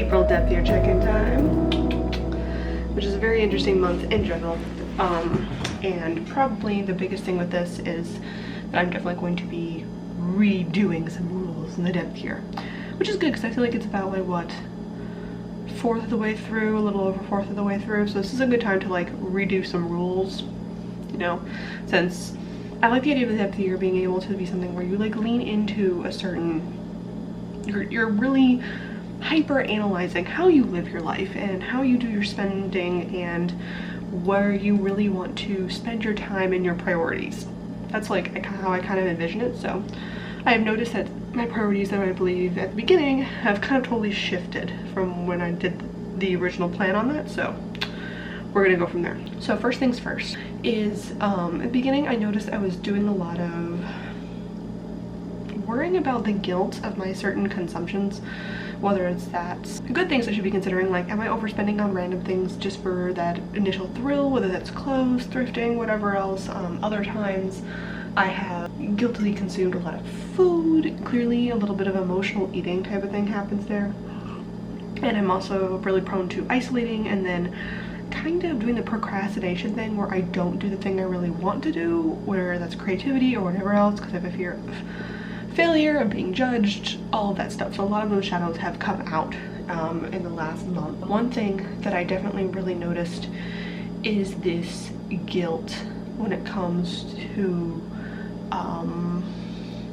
April depth year check-in time, which is a very interesting month in general. And probably the biggest thing with this is that I'm definitely going to be redoing some rules in the depth year, which is good because I feel like it's about like what, fourth of the way through, a little over fourth of the way through. So this is a good time to like redo some rules, you know, since I like the idea of the depth year being able to be something where you like lean into a certain, you're really hyper analyzing how you live your life and how you do your spending and where you really want to spend your time and your priorities. That's like how I kind of envision it. So I have noticed that my priorities that I believe at the beginning have kind of totally shifted from when I did the original plan on that. So we're gonna go from there. So first things first is at the beginning I noticed I was doing a lot of worrying about the guilt of my certain consumptions, whether it's that good things I should be considering, like am I overspending on random things just for that initial thrill, whether that's clothes, thrifting, whatever else. Other times I have guiltily consumed a lot of food. Clearly a little bit of emotional eating type of thing happens there. And I'm also really prone to isolating and then kind of doing the procrastination thing where I don't do the thing I really want to do, whether that's creativity or whatever else, because I have a fear of failure, of being judged, all of that stuff. So a lot of those shadows have come out in the last month. One thing that I definitely really noticed is this guilt when it comes to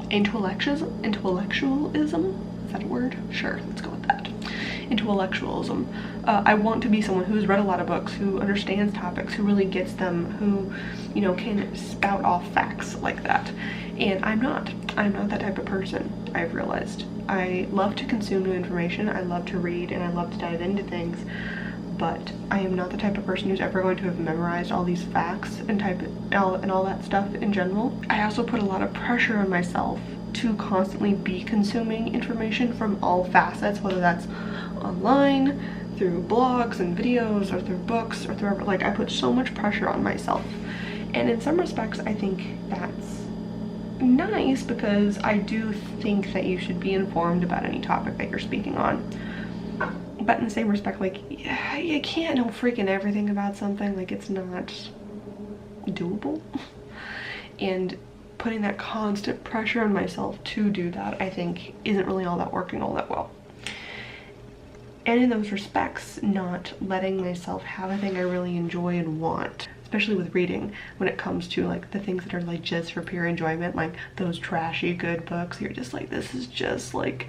intellectualism. Is that a word? Sure, let's go with that. Intellectualism. I want to be someone who's read a lot of books, who understands topics, who really gets them, who, you know, can spout off facts like that. And I'm not that type of person, I've realized. I love to consume new information, I love to read, and I love to dive into things, but I am not the type of person who's ever going to have memorized all these facts and all that stuff in general. I also put a lot of pressure on myself to constantly be consuming information from all facets, whether that's online, through blogs and videos, or through books, or through, like, I put so much pressure on myself. And in some respects I think that's nice, because I do think that you should be informed about any topic that you're speaking on. But in the same respect, like, yeah, you can't know freaking everything about something. Like, it's not doable. And putting that constant pressure on myself to do that, I think, isn't really working all that well. And in those respects, not letting myself have a thing I really enjoy and want, especially with reading, when it comes to like the things that are like just for pure enjoyment, like those trashy good books. You're just like, this is just like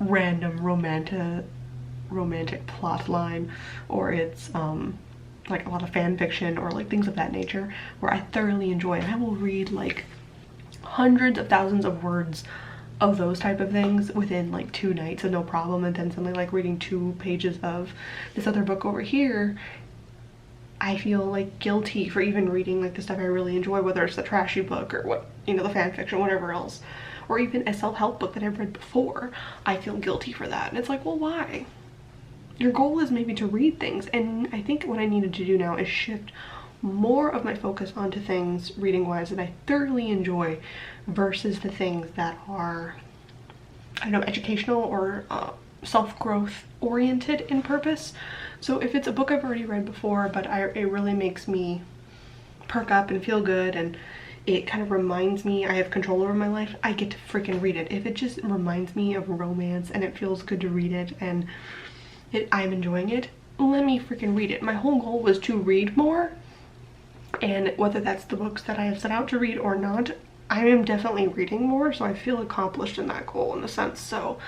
random romantic plot line, or it's like a lot of fan fiction or like things of that nature where I thoroughly enjoy, and I will read like hundreds of thousands of words of those type of things within like 2 nights and no problem. And then something like reading 2 pages of this other book over here, I feel like guilty for even reading like the stuff I really enjoy, whether it's the trashy book or what, you know, the fan fiction, whatever else, or even a self-help book that I've read before. I feel guilty for that. And it's like, well, why? Your goal is maybe to read things, and I think what I needed to do now is shift more of my focus onto things reading wise that I thoroughly enjoy versus the things that are, I don't know, educational or self-growth oriented in purpose. So if it's a book I've already read before, but it really makes me perk up and feel good, and it kind of reminds me I have control over my life, I get to freaking read it. If it just reminds me of romance and it feels good to read it and I'm enjoying it, let me freaking read it. My whole goal was to read more, and whether that's the books that I have set out to read or not, I am definitely reading more, so I feel accomplished in that goal in a sense. So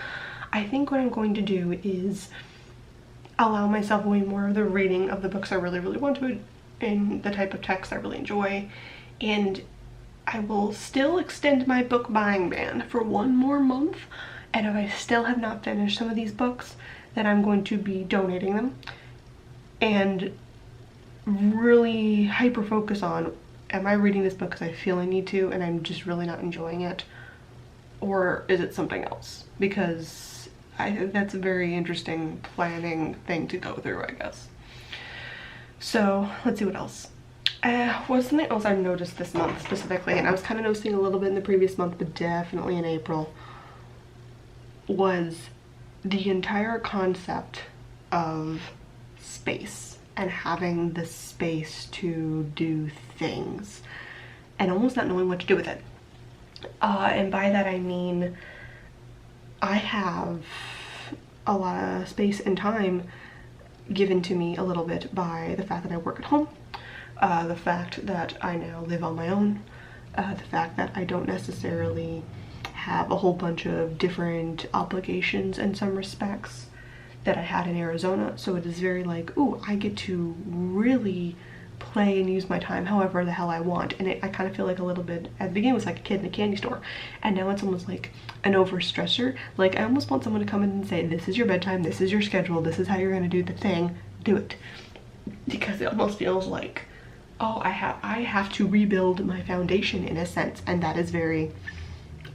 I think what I'm going to do is allow myself way more of the reading of the books I really want to, and the type of text I really enjoy, and I will still extend my book buying ban for 1 more month, and if I still have not finished some of these books, then I'm going to be donating them and really hyper focus on, am I reading this book because I feel I need to and I'm just really not enjoying it, or is it something else? Because that's a very interesting planning thing to go through, I guess. So let's see what else. What's something else I've noticed this month specifically, and I was kind of noticing a little bit in the previous month, but definitely in April, was the entire concept of space and having the space to do things and almost not knowing what to do with it. And by that I mean I have a lot of space and time given to me a little bit by the fact that I work at home, the fact that I now live on my own, the fact that I don't necessarily have a whole bunch of different obligations in some respects that I had in Arizona. So it is very like, ooh, I get to really play and use my time however the hell I want. And I kind of feel like a little bit, at the beginning it was like a kid in a candy store, and now it's almost like an overstressor. Like I almost want someone to come in and say, this is your bedtime, this is your schedule, this is how you're going to do the thing, do it. Because it almost feels like, oh, I have to rebuild my foundation in a sense, and that is very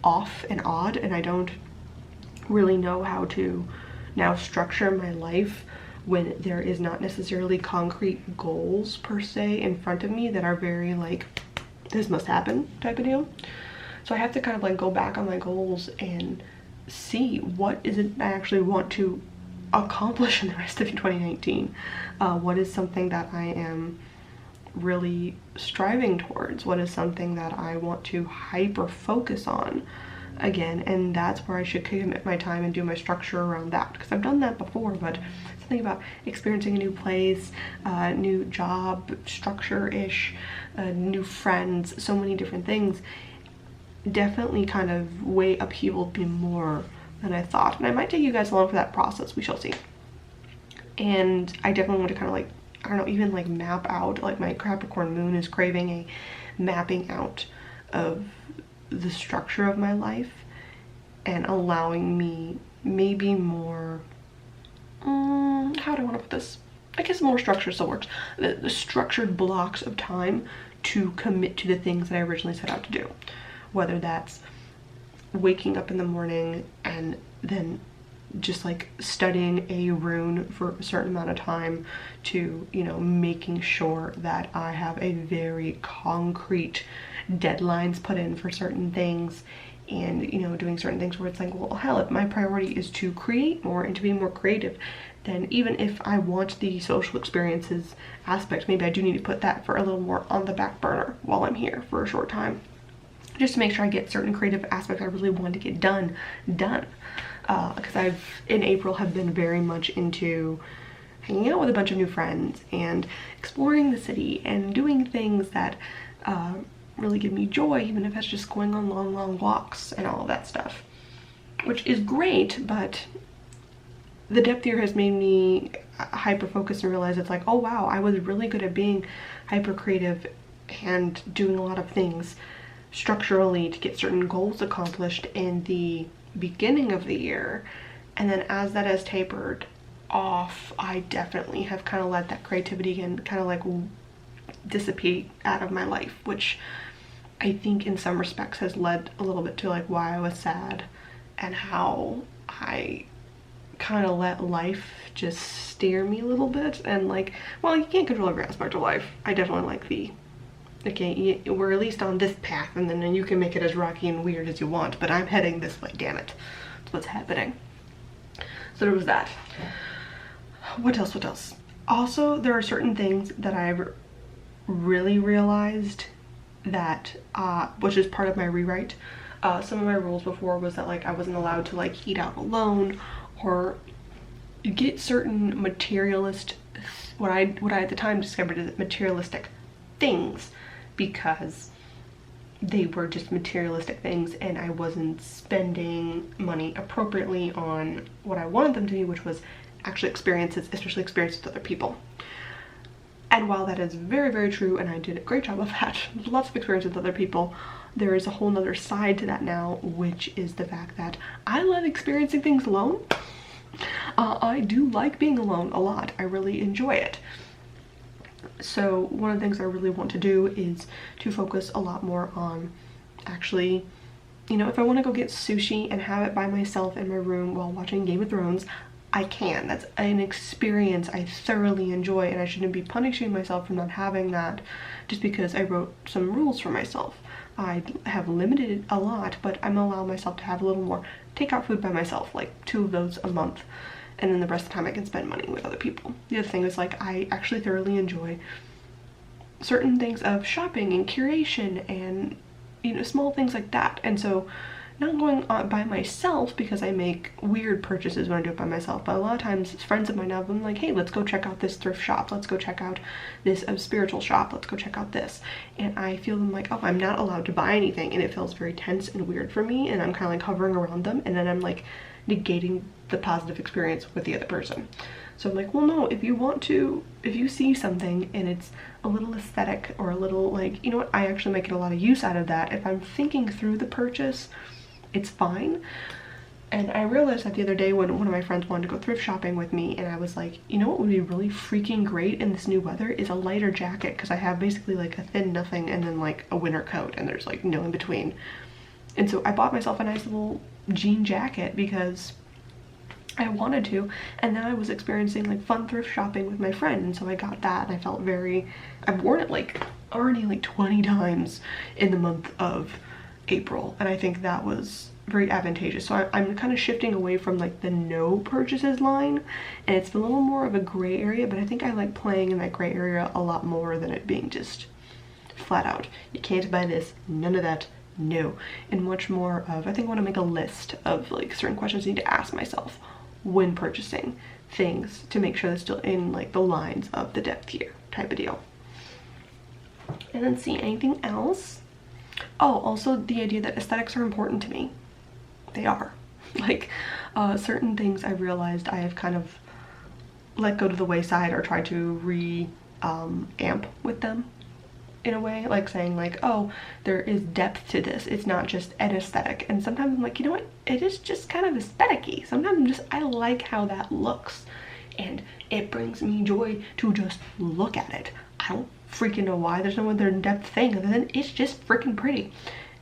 off and odd, and I don't really know how to now structure my life when there is not necessarily concrete goals per se in front of me that are very like, this must happen type of deal. So I have to kind of like go back on my goals and see what is it I actually want to accomplish in the rest of 2019. What is something that I am really striving towards? What is something that I want to hyper focus on again? And that's where I should commit my time and do my structure around that, because I've done that before, but something about experiencing a new place, new job structure-ish, new friends, so many different things definitely kind of way upheavaled me more than I thought. And I might take you guys along for that process, we shall see. And I definitely want to kind of like, I don't know, even like map out, like my Capricorn moon is craving a mapping out of the structure of my life and allowing me maybe more, how do I want to put this? I guess more structure still works. The structured blocks of time to commit to the things that I originally set out to do. Whether that's waking up in the morning and then just like studying a rune for a certain amount of time, to, you know, making sure that I have a very concrete deadlines put in for certain things, and, you know, doing certain things where it's like, well, hell, if my priority is to create more and to be more creative, then even if I want the social experiences aspect, maybe I do need to put that for a little more on the back burner while I'm here for a short time, just to make sure I get certain creative aspects I really want to get done. Because I've, in April, have been very much into hanging out with a bunch of new friends and exploring the city and doing things that really give me joy, even if that's just going on long walks and all of that stuff, which is great. But the depth year has made me hyper focus and realize it's like, oh wow, I was really good at being hyper creative and doing a lot of things structurally to get certain goals accomplished in the beginning of the year, and then as that has tapered off, I definitely have kind of let that creativity and kind of like dissipate out of my life, which I think in some respects has led a little bit to like why I was sad and how I kind of let life just steer me a little bit. And like, well, you can't control every aspect of life. I definitely like the, okay, we're at least on this path, and then you can make it as rocky and weird as you want, but I'm heading this way, damn it. That's what's happening. So there was that. What else? Also, there are certain things that I've really realized that, which is part of my rewrite. Some of my rules before was that like I wasn't allowed to like eat out alone or get certain materialist, what I at the time discovered as materialistic things, because they were just materialistic things and I wasn't spending money appropriately on what I wanted them to be, which was actually experiences, especially experiences with other people. And while that is very, very true, and I did a great job of that, lots of experience with other people, there is a whole nother side to that now, which is the fact that I love experiencing things alone. I do like being alone a lot. I really enjoy it. So one of the things I really want to do is to focus a lot more on actually, you know, if I want to go get sushi and have it by myself in my room while watching Game of Thrones, I can. That's an experience I thoroughly enjoy, and I shouldn't be punishing myself for not having that just because I wrote some rules for myself. I have limited it a lot, but I'm allowing myself to have a little more takeout food by myself, like 2 of those a month, and then the rest of the time I can spend money with other people. The other thing is, like, I actually thoroughly enjoy certain things of shopping and curation and, you know, small things like that. And so not going on by myself because I make weird purchases when I do it by myself, but a lot of times friends of mine have been like, hey, let's go check out this thrift shop, let's go check out this spiritual shop, let's go check out this. And I feel them like, oh, I'm not allowed to buy anything, and it feels very tense and weird for me, and I'm kind of like hovering around them, and then I'm like negating the positive experience with the other person. So I'm like, well, no, if you see something and it's a little aesthetic or a little, like, you know what, I actually might get a lot of use out of that. If I'm thinking through the purchase, it's fine. And I realized that the other day when one of my friends wanted to go thrift shopping with me, and I was like, you know what would be really freaking great in this new weather is a lighter jacket, because I have basically like a thin nothing and then like a winter coat, and there's like no in between. And so I bought myself a nice little jean jacket because I wanted to, and then I was experiencing like fun thrift shopping with my friend, and so I got that, and I felt I've worn it like already like 20 times in the month of April, and I think that was very advantageous. So I'm kind of shifting away from like the no purchases line, and it's a little more of a gray area, but I think I like playing in that gray area a lot more than it being just flat out, you can't buy this, none of that, no. And much more of, I think I want to make a list of like certain questions I need to ask myself when purchasing things to make sure they're still in like the lines of the depth here type of deal. And then see anything else. Oh, also the idea that aesthetics are important to me. They are. Like certain things I realized I have kind of let go to the wayside or tried to amp with them in a way, like saying like, oh, there is depth to this, it's not just an aesthetic. And sometimes I'm like, you know what, it is just kind of aesthetic-y. Sometimes I like how that looks, and it brings me joy to just look at it. I don't freaking know why, there's no other in-depth thing other than it's just freaking pretty.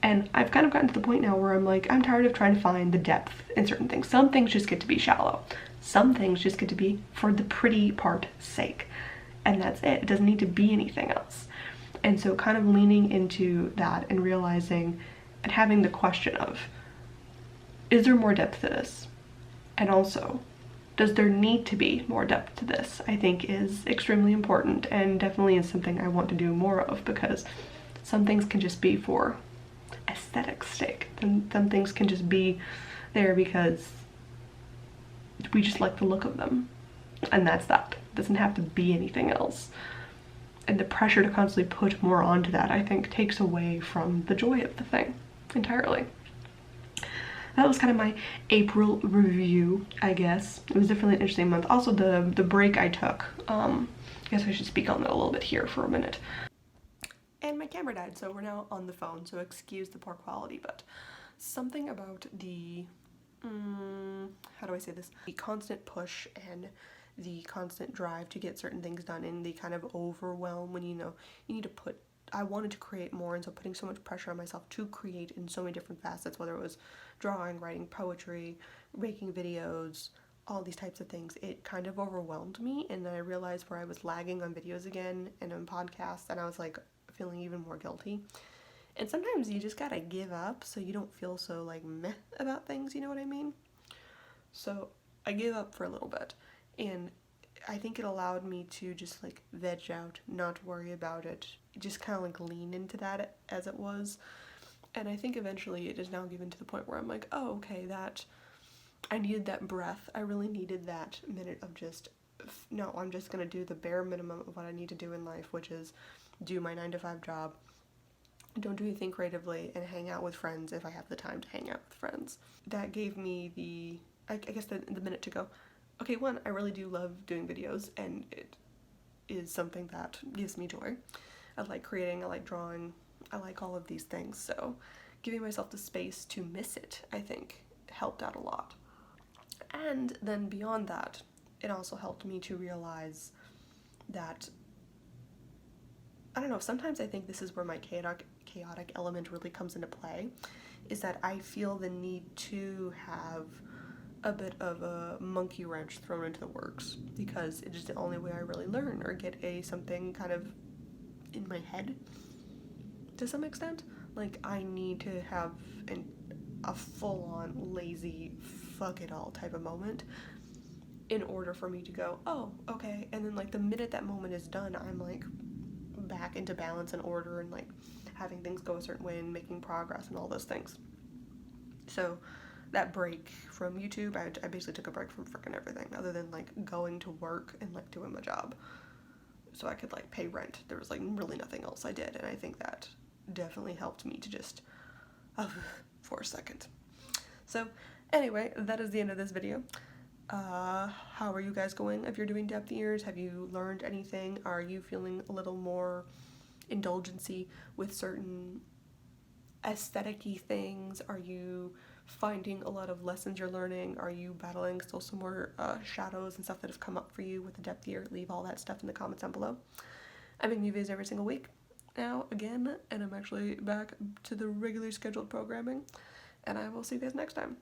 And I've kind of gotten to the point now where I'm like, I'm tired of trying to find the depth in certain things. Some things just get to be shallow, some things just get to be for the pretty part's sake, and that's it. It doesn't need to be anything else. And so kind of leaning into that and realizing and having the question of, is there more depth to this? And also, does there need to be more depth to this? I think is extremely important, and definitely is something I want to do more of, because some things can just be for aesthetic's sake. And some things can just be there because we just like the look of them. And that's that. It doesn't have to be anything else. And the pressure to constantly put more onto that, I think, takes away from the joy of the thing entirely. That was kind of my April review, I guess. It was definitely an interesting month. Also, the break I took. I guess I should speak on that a little bit here for a minute. And my camera died, so we're now on the phone, so excuse the poor quality, but something about the, how do I say this? The constant push and the constant drive to get certain things done, and the kind of overwhelm when you know you need to put, I wanted to create more, and so putting so much pressure on myself to create in so many different facets, whether it was drawing, writing poetry, making videos, all these types of things, it kind of overwhelmed me. And then I realized where I was lagging on videos again and on podcasts, and I was like feeling even more guilty. And sometimes you just gotta give up so you don't feel so like meh about things, you know what I mean? So I gave up for a little bit, and I think it allowed me to just like veg out, not worry about it, just kind of like lean into that as it was. And I think eventually it is now given to the point where I'm like, oh, okay, that I needed that breath. I really needed that minute of just, no, I'm just gonna do the bare minimum of what I need to do in life, which is do my 9-to-5 job, don't do anything creatively, and hang out with friends if I have the time to hang out with friends. That gave me the, I guess the minute to go, okay, one, I really do love doing videos, and it is something that gives me joy. I like creating, I like drawing, I like all of these things, so giving myself the space to miss it, I think, helped out a lot. And then beyond that, it also helped me to realize that, I don't know, sometimes I think this is where my chaotic element really comes into play, is that I feel the need to have a bit of a monkey wrench thrown into the works, because it is the only way I really learn or get something kind of in my head to some extent. Like, I need to have a full-on lazy fuck it all type of moment in order for me to go, oh, okay. And then like the minute that moment is done, I'm like back into balance and order and like having things go a certain way and making progress and all those things. So that break from YouTube, I basically took a break from freaking everything other than like going to work and like doing my job so I could like pay rent. There was like really nothing else I did, and I think that definitely helped me to just for a second. So anyway, that is the end of this video. How are you guys going if you're doing depth ears? Have you learned anything? Are you feeling a little more indulgency with certain aesthetic-y things? Are you finding a lot of lessons you're learning? Are you battling still some more shadows and stuff that have come up for you with the depth ear? Leave all that stuff in the comments down below. I make new videos every single week now again, and I'm actually back to the regularly scheduled programming, and I will see you guys next time.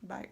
Bye.